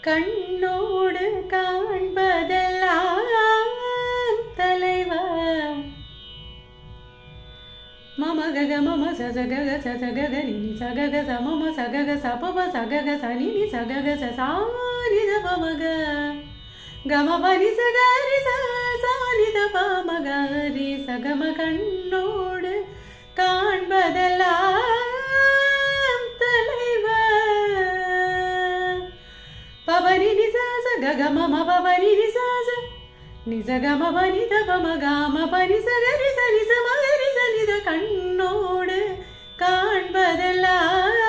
கண்ணோடு காண்பதெல்லாம் தலைவர் மம கக மம சசகக சசகக நினி சகக சமம சகக சபம சகக சனினி சகக சசானித பமக கம பனி சகரி சானித பமகரி சகம கண்ணோடு காண்பதெல்லாம் தலைவர் பபனி நிசாச கக மம பபனி நிசாச நிசகம பனி தபம காம பனி சகரி சனி சமகரி சனித கண்ணோடு காண்பதெல்லாம்